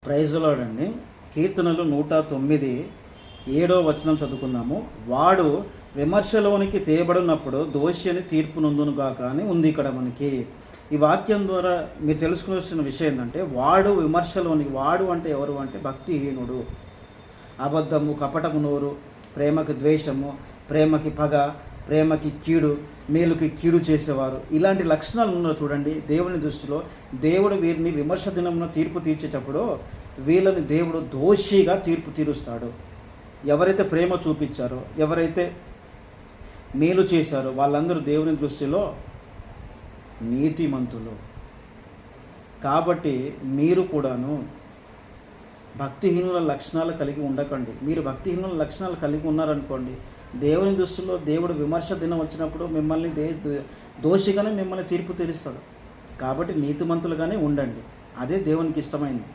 Praise lord అండి. కీర్తనలు 109 7వ వచనం చదువుకుందాము. వాడు విమర్శలోనికి తేబడినప్పుడు దోషి అని తీర్పు నొందునుగాక అని ఉంది ఇక్కడ మనకి. ఈ వాక్యం ద్వారా మీరు తెలుసుకోవాల్సిన విషయం ఏంటంటే, వాడు విమర్శలోనికి, వాడు అంటే ఎవరు అంటే భక్తిహీనుడు, అబద్ధము, కపటము నోరు, ప్రేమకి ద్వేషము, ప్రేమకి పగ, ప్రేమకి కీడు, మేలుకి కీడు చేసేవారు, ఇలాంటి లక్షణాలు ఉన్నారు చూడండి. దేవుని దృష్టిలో దేవుడు వీరిని విమర్శ దినమున తీర్పు తీర్చేటప్పుడు వీళ్ళని దేవుడు దోషిగా తీర్పు తీరుస్తాడు. ఎవరైతే ప్రేమ చూపించారో, ఎవరైతే మేలు చేశారో వాళ్ళందరూ దేవుని దృష్టిలో నీతిమంతులు. కాబట్టి మీరు కూడాను భక్తిహీనుల లక్షణాలు కలిగి ఉండకండి. మీరు భక్తిహీనుల లక్షణాలు కలిగి ఉన్నారనుకోండి, దేవుని దృష్టిలో దేవుడు విమర్శ దినం వచ్చినప్పుడు మిమ్మల్ని దోషిగానే మిమ్మల్ని తీర్పు తీరుస్తాడు. కాబట్టి నీతిమంతులుగానే ఉండండి. అదే దేవునికి ఇష్టమైంది.